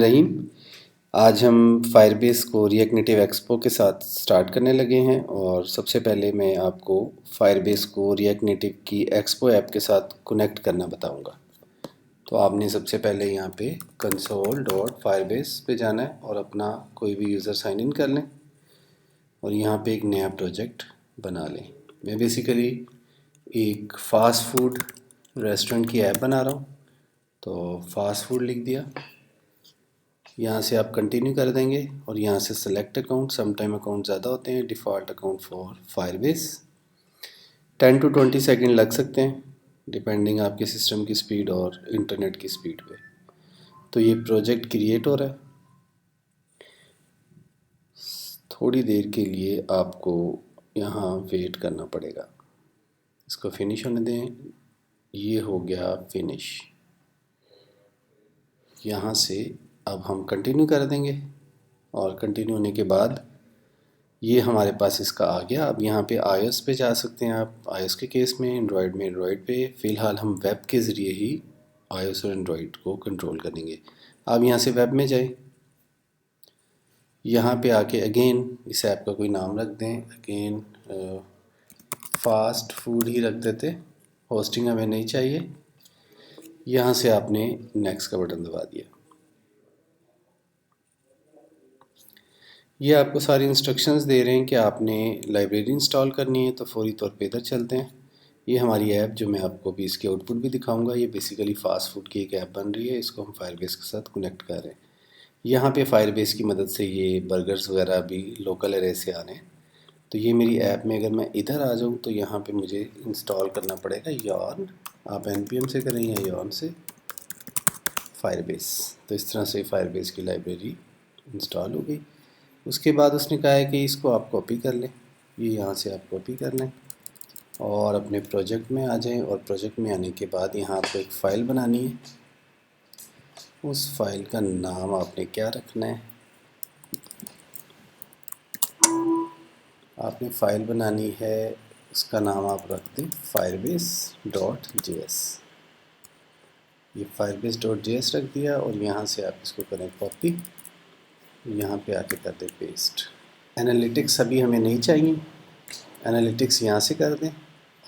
रहीम। आज हम फायरबेस को रिएक्ट नेटिव एक्सपो के साथ स्टार्ट करने लगे हैं और सबसे पहले मैं आपको फायरबेस को रिएक्ट नेटिव की एक्सपो ऐप के साथ कनेक्ट करना बताऊंगा। तो आपने सबसे पहले यहाँ पे console.firebase पे जाना है और अपना कोई भी यूज़र साइन इन कर लें और यहाँ पे एक नया प्रोजेक्ट बना लें। मैं बेसिकली एक फ़ास्ट फूड रेस्टोरेंट की ऐप बना रहा हूँ, तो फ़ास्ट फूड लिख दिया। यहाँ से आप कंटिन्यू कर देंगे और यहाँ से सेलेक्ट अकाउंट, समटाइम अकाउंट ज़्यादा होते हैं, default account for Firebase. 10 to 20 second लग सकते हैं डिपेंडिंग आपके सिस्टम की स्पीड और इंटरनेट की स्पीड पे। तो ये प्रोजेक्ट क्रिएट हो रहा है। थोड़ी देर के लिए आपको यहाँ वेट करना पड़ेगा, इसको फिनिश होने दें। ये हो गया फिनिश। यहाँ से अब हम कंटिन्यू कर देंगे और कंटिन्यू होने के बाद ये हमारे पास इसका आ गया। अब यहाँ पे iOS पे जा सकते हैं आप, iOS के केस में, एंड्रॉयड में एंड्रॉयड पे। फ़िलहाल हम वेब के ज़रिए ही iOS और एंड्रॉयड को कंट्रोल करेंगे। अब यहाँ से वेब में जाएं, यहाँ पे आके अगेन इस ऐप का कोई नाम रख दें। अगेन फास्ट फूड ही रख देते, होस्टिंग हमें नहीं चाहिए। यहाँ से आपने नेक्स्ट का बटन दबा दिया। ये आपको सारी इंस्ट्रक्शंस दे रहे हैं कि आपने लाइब्रेरी इंस्टॉल करनी है, तो फौरी तौर पे इधर चलते हैं। ये हमारी ऐप, जो मैं आपको भी इसकी आउटपुट भी दिखाऊंगा, ये बेसिकली फ़ास्ट फूड की एक ऐप बन रही है। इसको हम फायरबेस के साथ कनेक्ट कर रहे हैं। यहाँ पे फायरबेस की मदद से ये बर्गर्स वगैरह भी लोकल एरिया से आ रहे हैं। तो ये मेरी ऐप में अगर मैं इधर आ जाऊँ तो यहाँ पे मुझे इंस्टॉल करना पड़ेगा यॉर्न। आप npm से करें या यॉर्न से फायरबेस। तो इस तरह से फायरबेस की लाइब्रेरी इंस्टॉल हो गई। उसके बाद उसने कहा है कि इसको आप कॉपी कर लें। ये यहाँ से आप कॉपी कर लें और अपने प्रोजेक्ट में आ जाएं। और प्रोजेक्ट में आने के बाद यहाँ आपको एक फ़ाइल बनानी है। उस फाइल का नाम आपने क्या रखना है, आपने फ़ाइल बनानी है, उसका नाम आप रख दें firebase.js। ये firebase.js रख दिया और यहाँ से आप इसको करें कॉपी, यहाँ पे आके कर दें पेस्ट। एनालिटिक्स अभी हमें नहीं चाहिए, एनालिटिक्स यहाँ से कर दें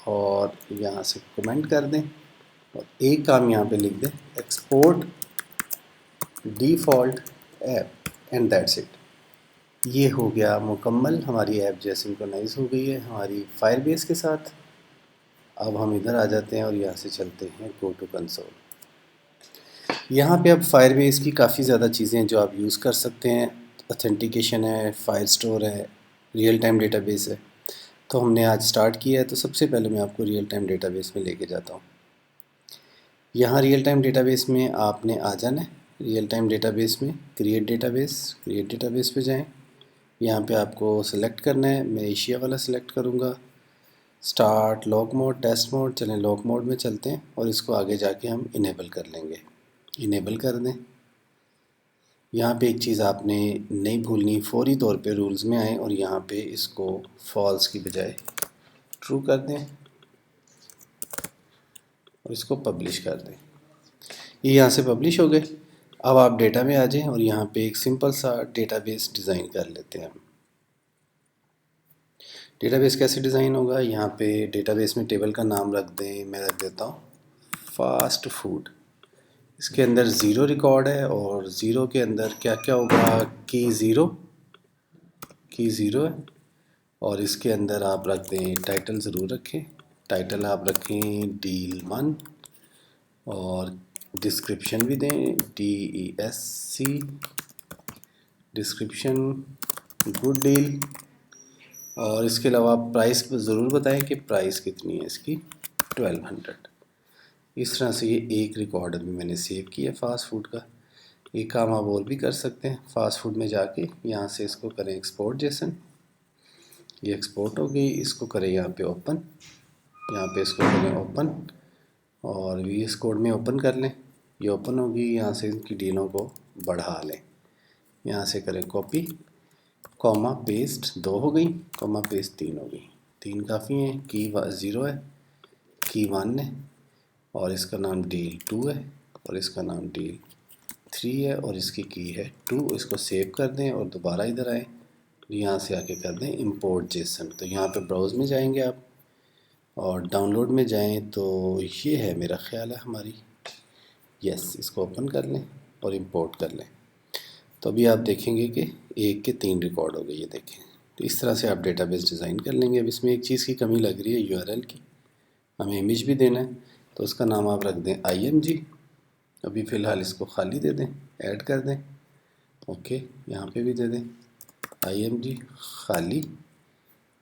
और यहाँ से कमेंट कर दें और एक काम यहाँ पे लिख दें, export default app and that's it. ये हो गया मुकम्मल। हमारी ऐप जो सिंक्रोनाइज हो गई है हमारी फायरबेस के साथ। अब हम इधर आ जाते हैं और यहाँ से चलते हैं गो टू कंसोल। यहाँ पे अब फायरबेस की काफ़ी ज़्यादा चीज़ें जो आप यूज़ कर सकते हैं। ऑथेंटिकेशन है, फाइल स्टोर है, रियल टाइम डेटाबेस है। तो हमने आज स्टार्ट किया है, तो सबसे पहले मैं आपको रियल टाइम डेटाबेस में लेके जाता हूँ। यहाँ रियल टाइम डेटाबेस में आपने आ जाना है। रियल टाइम डेटाबेस में क्रिएट डेटाबेस पे जाएं। यहाँ पे आपको सेलेक्ट करना है, मैं एशिया वाला सेलेक्ट करूँगा। Start lock mode, test mode, चलें लॉक मोड में चलते हैं और इसको आगे जाके हम इनेबल कर लेंगे। इनेबल कर दें। यहाँ पे एक चीज़ आपने नहीं भूलनी, फौरी तौर पे रूल्स में आए और यहाँ पे इसको फॉल्स की बजाय ट्रू कर दें और इसको पब्लिश कर दें। ये यहाँ से पब्लिश हो गए। अब आप डेटा में आ जाएं और यहाँ पे एक सिंपल सा डेटाबेस डिज़ाइन कर लेते हैं हम। डेटाबेस कैसे डिज़ाइन होगा, यहाँ पे डेटाबेस में टेबल का नाम रख दें। मैं रख देता हूँ फास्ट फूड। इसके अंदर ज़ीरो रिकॉर्ड है और ज़ीरो के अंदर क्या क्या होगा, की ज़ीरो है। और इसके अंदर आप रख दें टाइटल, ज़रूर रखें टाइटल, आप रखें डील 1 और डिस्क्रिप्शन भी दें DESC, डिस्क्रिप्शन गुड डील। और इसके अलावा आप प्राइस ज़रूर बताएं कि प्राइस कितनी है इसकी, 1200। इस तरह से ये एक रिकॉर्ड अभी मैंने सेव किया फास्ट फूड का। एक काम आप और भी कर सकते हैं, फास्ट फूड में जाके यहाँ से इसको करें एक्सपोर्ट जेसन। ये एक्सपोर्ट हो गई, इसको करें यहाँ पे ओपन, यहाँ पे इसको करें ओपन और VS कोड में ओपन कर लें। ये ओपन होगी, यहाँ से इनकी डीलों को बढ़ा लें। यहाँ से करें कॉपी, कॉमा पेस्ट 2 हो गई, कॉमा पेस्ट 3 हो गई। 3 काफ़ी हैं। की 0 है, की 1 है और इसका नाम डील 2 है और इसका नाम डील 3 है और इसकी की है 2। इसको सेव कर दें और दोबारा इधर आएँ, यहाँ से आके कर दें इंपोर्ट जेसन। तो यहाँ पे ब्राउज़ में जाएंगे आप और डाउनलोड में जाएं तो ये है मेरा ख़्याल है हमारी, यस, इसको ओपन कर लें और इंपोर्ट कर लें। तो अभी आप देखेंगे कि 1 के 3 रिकॉर्ड हो गए, ये देखें। तो इस तरह से आप डेटाबेस डिज़ाइन कर लेंगे। अब इसमें एक चीज़ की कमी लग रही है, यूआरएल की। हमें इमेज भी देना है तो उसका नाम आप रख दें img। अभी फ़िलहाल इसको खाली दे दें, ऐड कर दें, ओके। यहाँ पे भी दे दें img खाली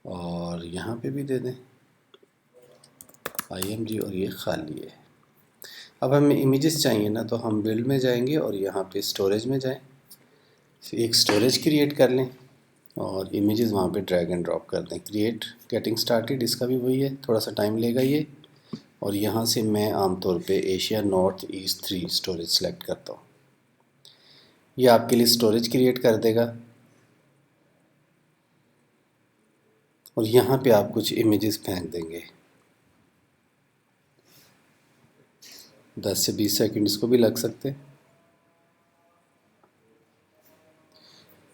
और यहाँ पे भी दे दें img और ये खाली है। अब हमें इमेजेस चाहिए ना, तो हम बिल्ड में जाएंगे और यहाँ पे स्टोरेज में जाएं, एक स्टोरेज क्रिएट कर लें और इमेजेस वहाँ पे ड्रैग एंड ड्रॉप कर दें। क्रिएट गेटिंग स्टार्टेड, इसका भी वही है, थोड़ा सा टाइम लेगा ये। और यहाँ से मैं आमतौर पे Asia north east 3 storage select करता हूँ। ये आपके लिए स्टोरेज क्रिएट कर देगा और यहाँ पे आप कुछ इमेजेस फेंक देंगे। 10 से 20 सेकंड इसको भी लग सकते हैं।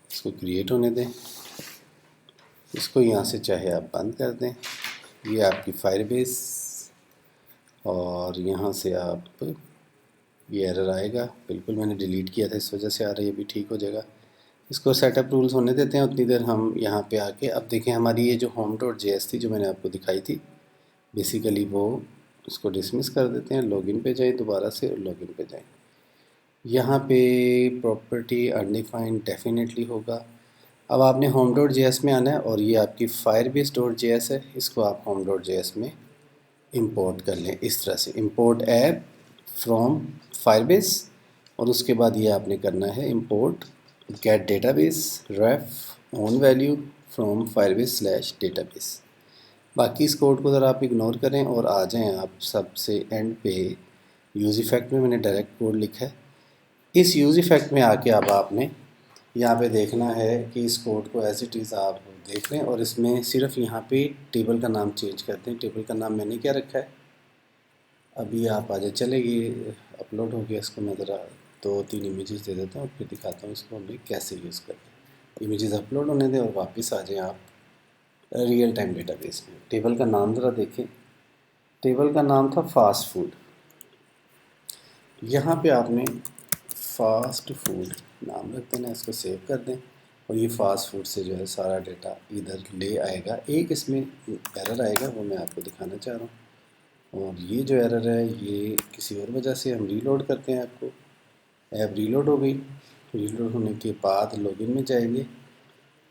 इसको क्रिएट होने दें, इसको यहाँ से चाहे आप बंद कर दें। ये आपकी फायरबेस और यहाँ से आप, ये एरर आएगा, बिल्कुल मैंने डिलीट किया था इस वजह से आ रहा है, ये भी ठीक हो जाएगा। इसको सेटअप रूल्स होने देते हैं उतनी देर हम यहाँ पे आके। अब देखें हमारी ये जो home.js थी जो मैंने आपको दिखाई थी, बेसिकली वो इसको डिसमिस कर देते हैं। लॉगिन पे जाएं दोबारा से, लॉगिन पे जाएं, यहाँ पे प्रॉपर्टी अनडिफाइंड डेफिनेटली होगा। अब आपने home.js में आना है और ये आपकी firebase.js है, इसको आप home.js में इंपोर्ट कर लें। इस तरह से इंपोर्ट ऐप फ्रॉम फायरबेस और उसके बाद ये आपने करना है import get database ref on value from Firebase slash database. बाकी इस कोड को ज़रा आप इग्नोर करें और आ जाएं आप सबसे एंड पे यूज़ इफ़ेक्ट में। मैंने डायरेक्ट कोड लिखा है, इस यूज़ इफ़ेक्ट में आके अब आपने यहाँ पे देखना है कि इस कोड को एज इट इज़ आप देख लें और इसमें सिर्फ यहाँ पे टेबल का नाम चेंज करते हैं। टेबल का नाम मैंने क्या रखा है, अभी आप आ जाए, चलेगी अपलोड हो गया। इसको मैं ज़रा 2-3 इमेजेस दे देता हूँ और फिर दिखाता हूँ इसको हमें कैसे यूज़ करते हैं। इमेजेस अपलोड होने दें और वापस आ जाएं आप रियल टाइम डेटाबेस में। टेबल का नाम ज़रा देखें, टेबल का नाम था फास्ट फूड। यहाँ पे आपने फास्ट फूड नाम रख देना, इसको सेव कर दें और ये फास्ट फूड से जो है सारा डेटा इधर ले आएगा। एक इसमें एरर आएगा वो मैं आपको दिखाना चाह रहा हूँ और ये जो एरर है ये किसी और वजह से, हम रीलोड करते हैं ऐप को। ऐप रीलोड हो गई, रीलोड होने के बाद लॉगिन में जाएंगे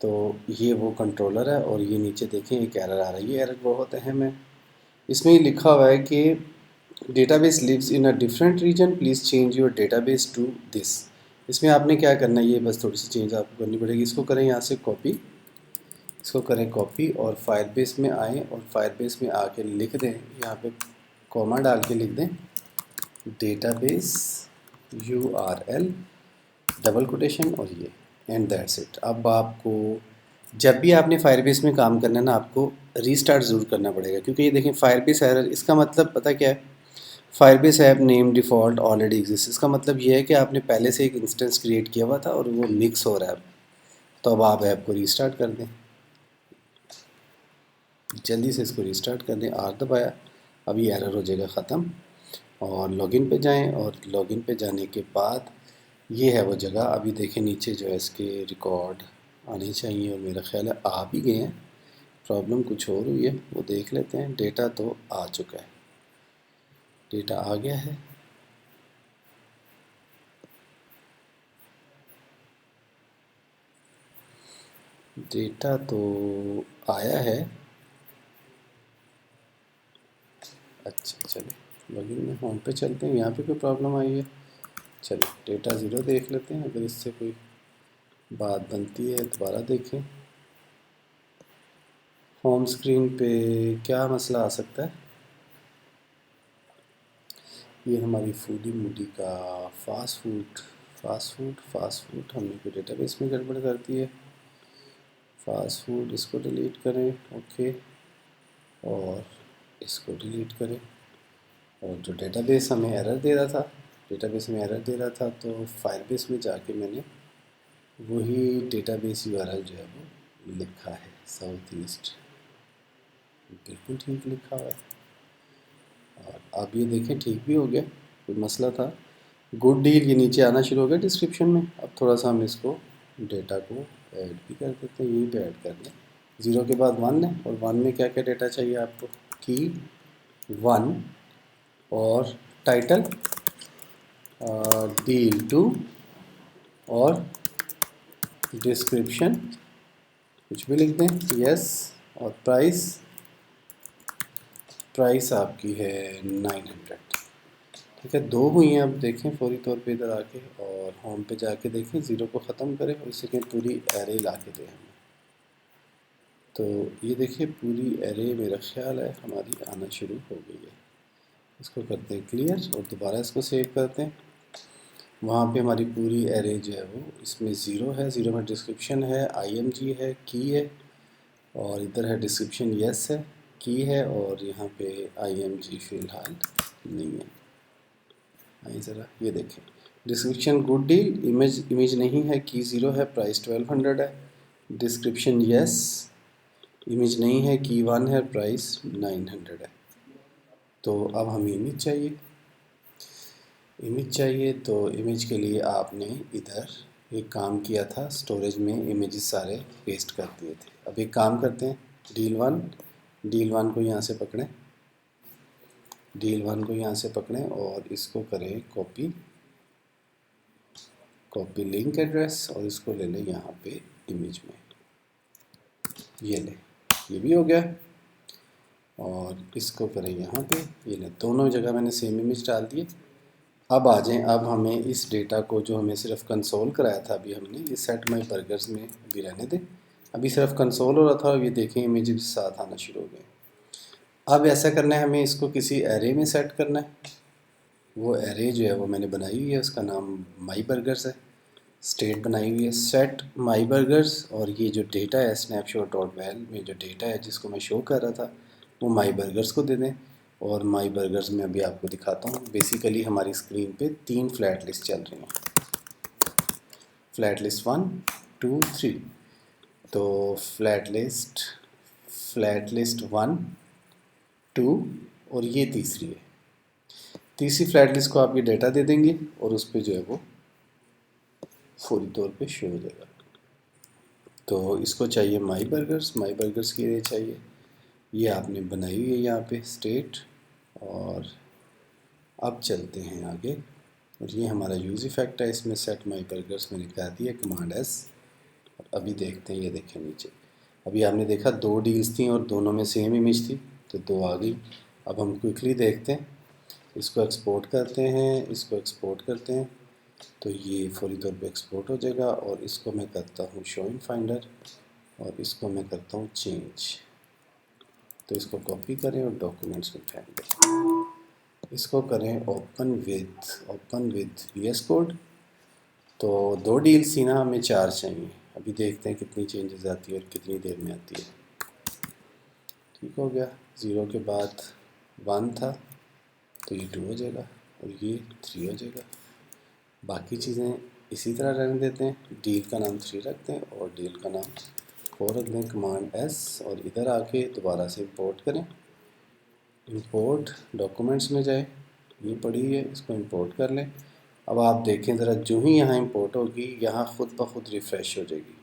तो ये वो कंट्रोलर है और ये नीचे देखें एक एरर आ रहा है। ये एरर बहुत अहम है, इसमें ये लिखा हुआ है कि database lives in a different region, please change your database to this. इसमें आपने क्या करना है, ये बस थोड़ी सी चेंज आपको करनी पड़ेगी। इसको करें यहाँ से कॉपी, इसको करें कॉपी और फायरबेस में आएँ और फायरबेस में आके लिख दें, यहाँ पे कॉमा डाल के लिख दें डेटाबेस URL डबल कोटेशन और ये एंड दैट्स इट। अब आपको जब भी आपने फायरबेस में काम करना है ना, आपको रीस्टार्ट ज़रूर करना पड़ेगा, क्योंकि ये देखें फायरबेस एरर, इसका मतलब पता क्या है, Firebase app name default already exist. इसका मतलब ये है कि आपने पहले से एक इंस्टेंस क्रिएट किया हुआ था और वो मिक्स हो रहा है। तो अब आप ऐप को रीस्टार्ट कर दें, जल्दी से इसको रीस्टार्ट कर दें, आर दबाया, अब ये एरर हो जाएगा ख़त्म। और लॉगिन पे जाएं और लॉगिन पे जाने के बाद ये है वो जगह, अभी देखें नीचे जो है इसके रिकॉर्ड आने चाहिए और मेरा ख्याल है आ भी गए हैं। प्रॉब्लम कुछ और हुई है वो देख लेते हैं। डेटा तो आ चुका है, डेटा आ गया है। डेटा तो आया है, अच्छा चलिए लॉगिन में होम पे चलते हैं, यहाँ पे कोई प्रॉब्लम आई है। चलिए डेटा ज़ीरो देख लेते हैं, अगर इससे कोई बात बनती है दोबारा देखें। होम स्क्रीन पे क्या मसला आ सकता है, ये हमारी फूडी मूडी का फास्ट फूड हमने कोई डेटाबेस में गड़बड़ कर दी है। फास्ट फूड इसको डिलीट करें, ओके, और इसको डिलीट करें। और जो डेटाबेस हमें एरर दे रहा था डेटाबेस में एरर दे रहा था, तो फायरबेस में जाके मैंने वही डेटाबेस यूआरएल जो है वो लिखा है, साउथ ईस्ट, बिल्कुल ठीक लिखा हुआ है। और आप ये देखें ठीक भी हो गया, कोई मसला था। गुड डील ये नीचे आना शुरू हो गया डिस्क्रिप्शन में। अब थोड़ा सा हम इसको डेटा को ऐड भी कर देते हैं, यहीं पे ऐड कर दें। 0 के बाद 1 है, और 1 में क्या क्या डेटा चाहिए आपको, की 1 और टाइटल, डील 2 और डिस्क्रिप्शन, कुछ भी लिख दें, यस। और प्राइस आपकी है 900। ठीक है, 2 हुई हैं। अब देखें फौरी तौर पे इधर आके और होम पे जाके देखें, 0 को ख़त्म करें और इसे कहीं पूरी एरे ला के दें हमें। तो ये देखिए पूरी एरे मेरा ख्याल है हमारी आना शुरू हो गई है। इसको करते हैं क्लियर और दोबारा इसको सेव करते हैं। वहाँ पे हमारी पूरी एरे जो है वो, इसमें 0 है, 0 में डिस्क्रिप्शन है, IMG है, की है, और इधर है डिस्क्रिप्शन यस है, की है, और यहाँ पे IMG फ़िलहाल नहीं है। आइए ज़रा ये देखें, डिस्क्रिप्शन गुड डील, इमेज नहीं है, की 0 है, प्राइस 1200 है, डिस्क्रिप्शन यस, इमेज नहीं है, की 1 है, प्राइस 900 है। तो अब हमें इमेज चाहिए। तो इमेज के लिए आपने इधर एक काम किया था, स्टोरेज में इमेजेस सारे पेस्ट कर दिए थे। अब एक काम करते हैं, डील वन को यहाँ से पकड़ें और इसको करें कॉपी लिंक एड्रेस, और इसको ले लें यहाँ पे इमेज में, ये भी हो गया। और इसको करें यहाँ पे, ये ले, दोनों जगह मैंने सेम इमेज डाल दिए। अब आ जाएं, अब हमें इस डेटा को जो हमें सिर्फ कंसोल कराया था अभी हमने, ये सेट माई बर्गर्स में अभी रहने दें। अभी सिर्फ कंसोल हो रहा था, और ये देखें इमेज भी साथ आना शुरू हो गए। अब ऐसा करना है, हमें इसको किसी एरे में सेट करना है। वो एरे जो है वो मैंने बनाई हुई है, उसका नाम माई बर्गर्स है, स्टेट बनाई हुई है सेट माई बर्गर्स। और ये जो डेटा है स्नैपशॉट डॉट वेल में जो डेटा है जिसको मैं शो कर रहा था, वो माई बर्गर्स को दे दें। और माई बर्गर्स में अभी आपको दिखाता हूँ। बेसिकली हमारी स्क्रीन पे 3 फ्लैट लिस्ट चल रही हैं, फ्लैट लिस्ट 1 2 3। तो फ्लैट लिस्ट 1 2 और ये तीसरी है। तीसरी फ्लैट लिस्ट को आप ये डेटा दे देंगे और उस पर जो है वो फौरी तौर पे शो हो जाएगा। तो इसको चाहिए माई बर्गर्स के लिए चाहिए, ये आपने बनाई हुई है यहाँ पे स्टेट। और अब चलते हैं आगे, और ये हमारा यूज़ इफ़ेक्ट है, इसमें सेट माई बर्गर्स मैंने कह दिया, कमांड एस। और अभी देखते हैं, ये देखें नीचे, अभी आपने देखा 2 डील्स थी और दोनों में सेम इमेज थी, तो 2 आ गई। अब हम क्विकली देखते हैं, इसको एक्सपोर्ट करते हैं, तो ये फौरी तौर पे एक्सपोर्ट हो जाएगा। और इसको मैं करता हूँ शो इन फाइंडर, और इसको मैं करता हूँ चेंज। तो इसको कॉपी करें और डॉक्यूमेंट्स में फेंक दें। इसको करें ओपन विद VS कोड। तो 2 डील्स थी ना, हमें 4 चाहिए। अभी देखते हैं कितनी चेंजेस आती है और कितनी देर में आती है। ठीक हो गया, 0 के बाद 1 था, तो ये 2 हो जाएगा और ये 3 हो जाएगा। बाकी चीज़ें इसी तरह रहने देते हैं। डील का नाम 3 रखते हैं और डील का नाम 4 रख दें, कमांड S। और इधर आके दोबारा से इंपोर्ट करें, इंपोर्ट डॉक्यूमेंट्स में जाए, ये पड़ी है, इसको इंपोर्ट कर लें। अब आप देखें ज़रा, जो ही यहाँ इंपोर्ट होगी यहाँ ख़ुद ब खुद रिफ़्रेश हो जाएगी।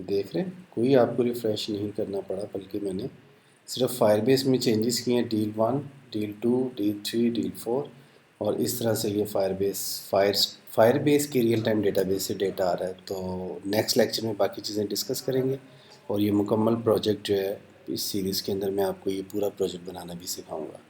देख रहे हैं, कोई आपको रिफ़्रेश नहीं करना पड़ा, बल्कि मैंने सिर्फ फायरबेस में चेंजेस किए हैं, डील 1 डील 2 डील 3 डील 4। और इस तरह से ये फायरबेस के रियल टाइम डेटाबेस से डेटा आ रहा है। तो नेक्स्ट लेक्चर में बाकी चीज़ें डिस्कस करेंगे, और ये मुकम्मल प्रोजेक्ट जो है इस सीरीज़ के अंदर मैं आपको ये पूरा प्रोजेक्ट बनाना भी सिखाऊंगा।